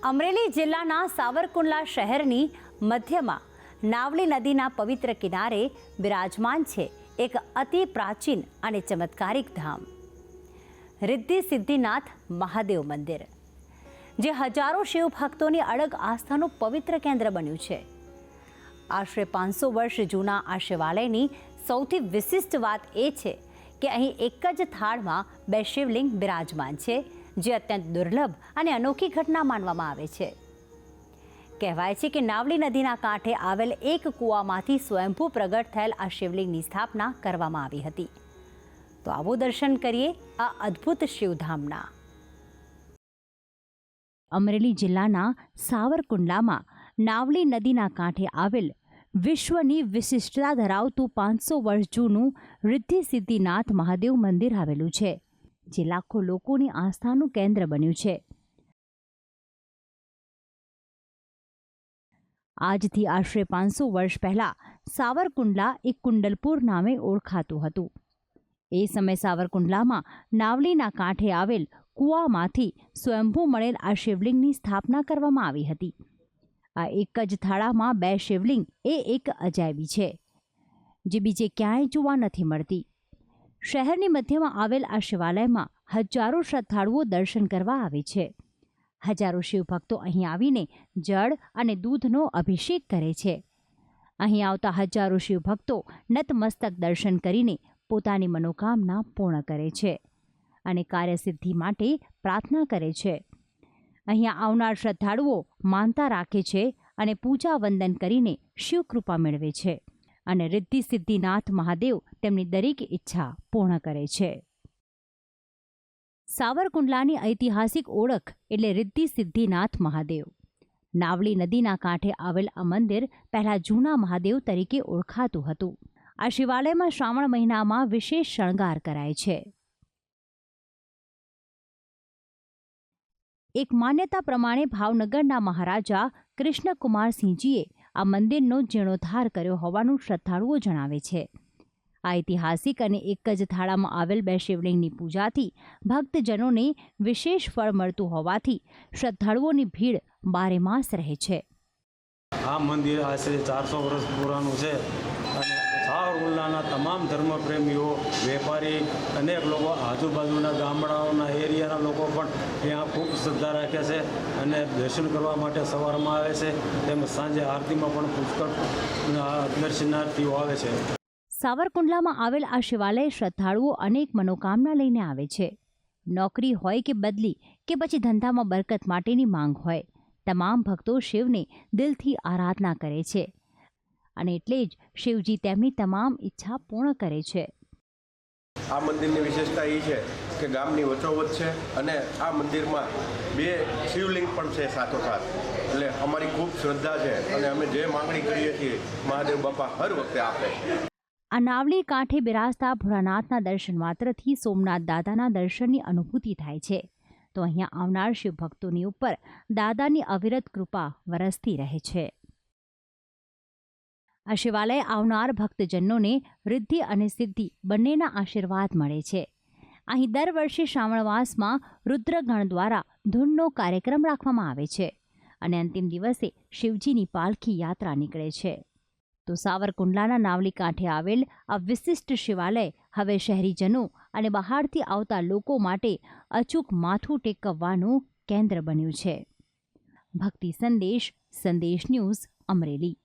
અમરેલી જિલ્લાના સાવરકુંડલા શહેરની મધ્યમાં નાવલી નદીના પવિત્ર કિનારે બિરાજમાન છે એક અતિ પ્રાચીન અને ચમત્કારિક ધામ રિદ્ધિ સિદ્ધિનાથ મહાદેવ મંદિર, જે હજારો શિવ ભક્તોની અડગ આસ્થાનું પવિત્ર કેન્દ્ર બન્યું છે. આશરે 500 વર્ષ જૂના આ શિવાલયની સૌથી વિશિષ્ટ વાત એ છે કે અહીં એક જ થાળમાં 2 શિવલિંગ બિરાજમાન છે, જે અત્યંત દુર્લભ અને અનોખી ઘટના માનવામાં આવે છે. કહેવાય છે કે નાવલી નદીના કાંઠે આવેલ એક કૂવામાંથી સ્વયંભૂ પ્રગટ થયેલ આ શિવલિંગની સ્થાપના કરવામાં આવી હતી. તો આવો દર્શન કરીએ આ અદ્ભુત શિવધામના. અમરેલી જિલ્લાના સાવરકુંડલામાં નાવલી નદીના કાંઠે આવેલ વિશ્વની વિશિષ્ટતા ધરાવતું 500 વર્ષ જૂનું રિદ્ધિ સિદ્ધિનાથ મહાદેવ મંદિર આવેલું છે, જે લાખો લોકોની આસ્થાનું કેન્દ્ર બન્યું છે. આજથી આશરે 500 વર્ષ પહેલા સાવરકુંડલા એક કુંડલપુર નામે ઓળખાતું હતું. એ સમયે સાવરકુંડલામાં નાવલીના કાંઠે આવેલ કૂવામાંથી સ્વયંભૂ મળેલ આ શિવલિંગની સ્થાપના કરવામાં આવી હતી. આ એક જ થાળામાં 2 શિવલિંગ એ એક અજાયબી છે, જે બીજે ક્યાંય જોવા નથી મળતી. શહેરની મધ્યમાં આવેલ આ શિવાલયમાં હજારો શ્રદ્ધાળુઓ દર્શન કરવા આવે છે. હજારો શિવભક્તો અહીં આવીને જળ અને દૂધનો અભિષેક કરે છે. અહીં આવતા હજારો શિવભક્તો નતમસ્તક દર્શન કરીને પોતાની મનોકામના પૂર્ણ કરે છે અને કાર્યસિદ્ધિ માટે પ્રાર્થના કરે છે. અહીંયા આવનાર શ્રદ્ધાળુઓ માનતા રાખે છે અને પૂજા વંદન કરીને શિવકૃપા મેળવે છે અને રિદ્ધિ સિદ્ધિનાથ મહાદેવ તેમની દરેક ઈચ્છા પૂર્ણ કરે છે. સાવરકુંડલાની ઐતિહાસિક ઓળખ એટલે રિદ્ધિ સિદ્ધિનાથ મહાદેવ. નાવલી નદીના કાંઠે આવેલ આ મંદિર પહેલા જૂના મહાદેવ તરીકે ઓળખાતું હતું. આ શિવાલયમાં શ્રાવણ મહિનામાં વિશેષ શણગાર કરાય છે. એક માન્યતા પ્રમાણે ભાવનગરના મહારાજા કૃષ્ણકુમારસિંહજીએ આ મંદિરનો જીર્ણોદ્ધાર કર્યો હોવાનું શ્રદ્ધાળુઓ જણાવે છે. આ ઐતિહાસિક અને એક જ થાળામાં આવેલ 2 શિવલિંગની પૂજાથી ભક્તજનોને વિશેષ ફળ મળતું હોવાથી શ્રદ્ધાળુઓની ભીડ બારેમાસ રહે છે. આ મંદિર આશરે 400 વર્ષ પુરાનું છે અને સાવરકુંડલાના તમામ ધર્મપ્રેમીઓ, વેપારી, અનેક લોકો, આજુબાજુના ગામડાઓના એરિયાના લોકો પણ ત્યાં ખૂબ શ્રદ્ધા રાખે છે અને દર્શન કરવા માટે સવારમાં આવે છે. તેમજ સાંજે આરતીમાં પણ પુષ્કળ દર્શનાર્થીઓ આવે છે. સાવરકુંડલામાં આવેલ આ શિવાલય શ્રદ્ધાળુઓ અનેક મનોકામના લઈને આવે છે. નોકરી હોય કે બદલી કે પછી ધંધામાં બરકત માટેની માંગ હોય, તમામ ભક્તો શિવને દિલથી આરાધના કરે છે અને એટલે જ શિવજી તેમની તમામ ઈચ્છા પૂર્ણ કરે છે. આ મંદિરની વિશેષતા એ છે કે ગામની વચ્ચોવચ્ચ છે અને આ મંદિરમાં 2 શિવલિંગ પણ છે સાથોસાથ. એટલે અમારી ખૂબ શ્રદ્ધા છે અને અમે જે માંગણી કરીએ છીએ મહાદેવ બાપા હર વખતે આપે. આ નાવલી કાંઠે બિરાજતા ભોળાનાથના દર્શન માત્રથી સોમનાથ દાદાના દર્શનની અનુભૂતિ થાય છે. તો અહીંયા આવનાર શિવભક્તોની ઉપર દાદાની અવિરત કૃપા વરસતી રહે છે. આ શિવાલય આવનાર ભક્તજનોને રિદ્ધિ અને સિદ્ધિ બંનેના આશીર્વાદ મળે છે. અહીં દર વર્ષે શ્રાવણ માસમાં રુદ્રગણ દ્વારા ધૂનનો કાર્યક્રમ રાખવામાં આવે છે અને અંતિમ દિવસે શિવજીની પાલખી યાત્રા નીકળે છે. તો સાવરકુંડલાના નાવલી કાંઠે આવેલ આ વિશિષ્ટ શિવાલય હવે શહેરીજનો અને બહારથી આવતા લોકો માટે અચૂક માથું ટેકવવાનું કેન્દ્ર બન્યું છે. ભક્તિ સંદેશ ન્યૂઝ, અમરેલી.